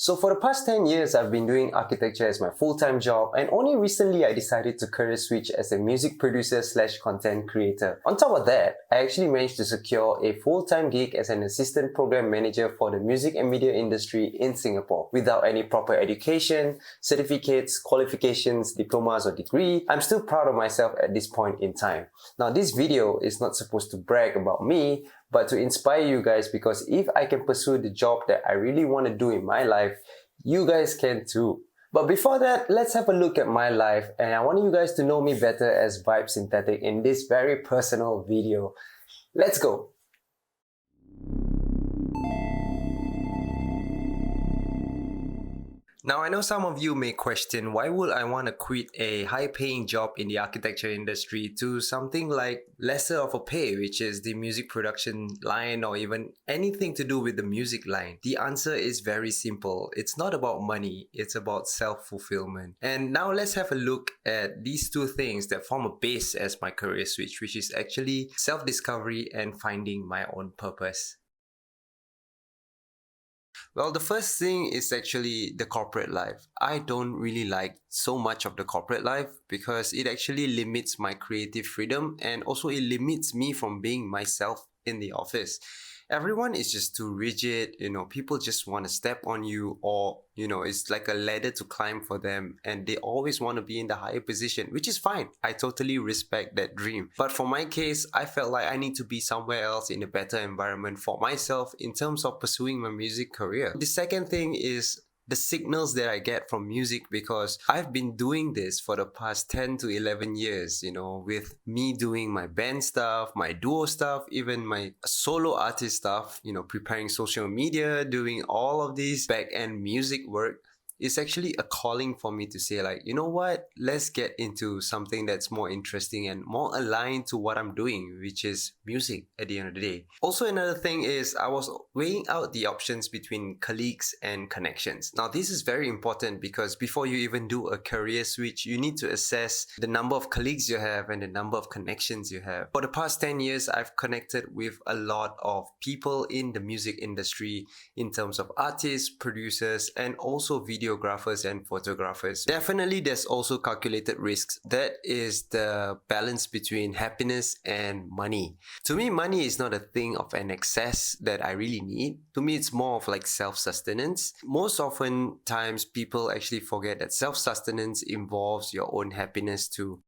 So for the past 10 years, I've been doing architecture as my full-time job, and only recently I decided to career switch as a music producer / content creator. On top of that, I actually managed to secure a full-time gig as an assistant program manager for the music and media industry in Singapore. Without any proper education, certificates, qualifications, diplomas or degree, I'm still proud of myself at this point in time. Now this video is not supposed to brag about me, but to inspire you guys, because if I can pursue the job that I really want to do in my life, you guys can too. But before that, let's have a look at my life, and I want you guys to know me better as Vibe Synthetic in this very personal video. Let's go! Now, I know some of you may question, why would I want to quit a high-paying job in the architecture industry to something like lesser of a pay, which is the music production line or even anything to do with the music line? The answer is very simple. It's not about money, it's about self-fulfillment. And now let's have a look at these two things that form a base as my career switch, which is actually self-discovery and finding my own purpose. Well, the first thing is actually the corporate life. I don't really like so much of the corporate life because it actually limits my creative freedom, and also it limits me from being myself in the office. Everyone is just too rigid, people just want to step on you, or, it's like a ladder to climb for them, and they always want to be in the higher position, which is fine. I totally respect that dream. But for my case, I felt like I need to be somewhere else in a better environment for myself in terms of pursuing my music career. The second thing is the signals that I get from music, because I've been doing this for the past 10 to 11 years, with me doing my band stuff, my duo stuff, even my solo artist stuff, preparing social media, doing all of this back-end music work. It's actually a calling for me to say, like, you know what, let's get into something that's more interesting and more aligned to what I'm doing, which is music at the end of the day. Also, another thing is I was weighing out the options between colleagues and connections. Now, this is very important because before you even do a career switch, you need to assess the number of colleagues you have and the number of connections you have. For the past 10 years, I've connected with a lot of people in the music industry in terms of artists, producers, and also videographers and photographers. Definitely, there's also calculated risks. That is the balance between happiness and money. To me, money is not a thing of an excess that I really need. To me, it's more of like self-sustenance. Most often times, people actually forget that self-sustenance involves your own happiness too.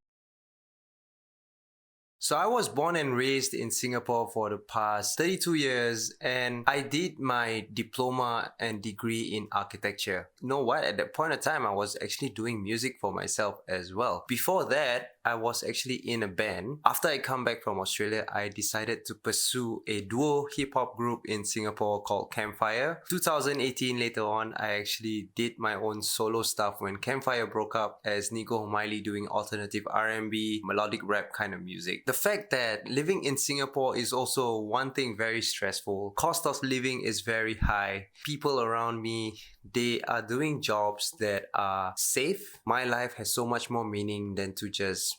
So I was born and raised in Singapore for the past 32 years, and I did my diploma and degree in architecture. You know what? At that point of time, I was actually doing music for myself as well. Before that, I was actually in a band. After I come back from Australia, I decided to pursue a duo hip-hop group in Singapore called Campfire. 2018, later on, I actually did my own solo stuff when Campfire broke up, as Nico Humaili doing alternative R&B, melodic rap kind of music. The fact that living in Singapore is also one thing very stressful. Cost of living is very high. People around me, they are doing jobs that are safe. My life has so much more meaning than to just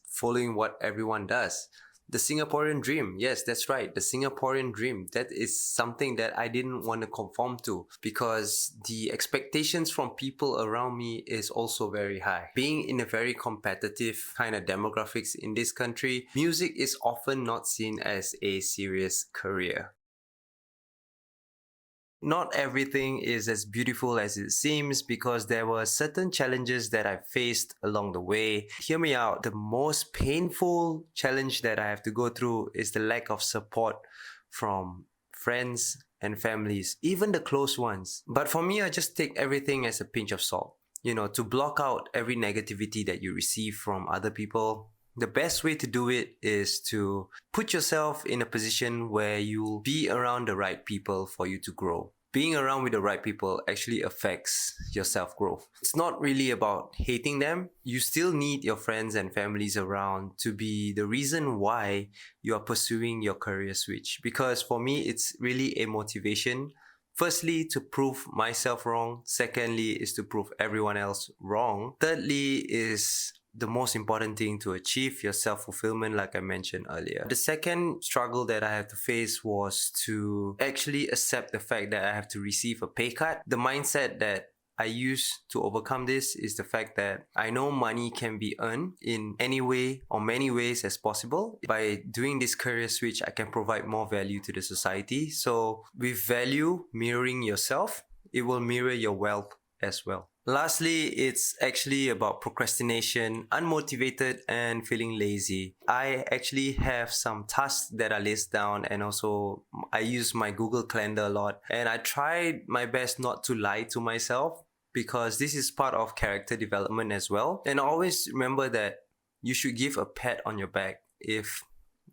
following what everyone does. The Singaporean dream, yes, that's right, the Singaporean dream. That is something that I didn't want to conform to, because the expectations from people around me is also very high. Being in a very competitive kind of demographics in this country, music is often not seen as a serious career. Not everything is as beautiful as it seems, because there were certain challenges that I faced along the way. Hear me out. The most painful challenge that I have to go through is the lack of support from friends and families, even the close ones. But for me, I just take everything as a pinch of salt. To block out every negativity that you receive from other people, the best way to do it is to put yourself in a position where you'll be around the right people for you to grow. Being around with the right people actually affects your self-growth. It's not really about hating them. You still need your friends and families around to be the reason why you are pursuing your career switch. Because for me, it's really a motivation. Firstly, to prove myself wrong. Secondly, is to prove everyone else wrong. Thirdly, is the most important thing to achieve your self-fulfillment, like I mentioned earlier. The second struggle that I had to face was to actually accept the fact that I have to receive a pay cut. The mindset that I use to overcome this is the fact that I know money can be earned in any way or many ways as possible. By doing this career switch, I can provide more value to the society. So with value mirroring yourself, it will mirror your wealth as well. Lastly, it's actually about procrastination, unmotivated, and feeling lazy. I actually have some tasks that I list down, and also I use my Google Calendar a lot. And I try my best not to lie to myself because this is part of character development as well. And always remember that you should give a pat on your back if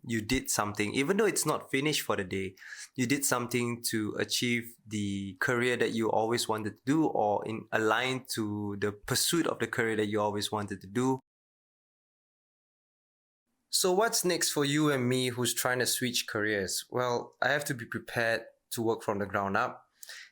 you did something, even though it's not finished for the day. You did something to achieve the career that you always wanted to do, or in align to the pursuit of the career that you always wanted to do. So what's next for you and me who's trying to switch careers? Well, I have to be prepared to work from the ground up.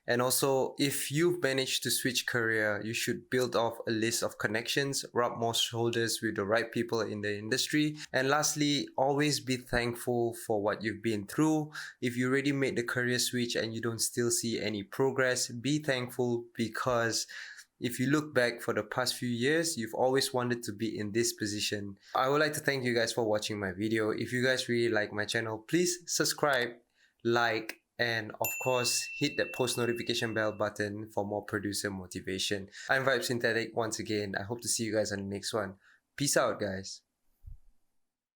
And also, if you've managed to switch career, you should build off a list of connections, rub more shoulders with the right people in the industry. And lastly, always be thankful for what you've been through. If you already made the career switch and you don't still see any progress, be thankful, because if you look back for the past few years, you've always wanted to be in this position. I would like to thank you guys for watching my video. If you guys really like my channel, please subscribe, like, and of course, hit that post notification bell button for more producer motivation. I'm Vibe Synthetic once again. I hope to see you guys on the next one. Peace out, guys.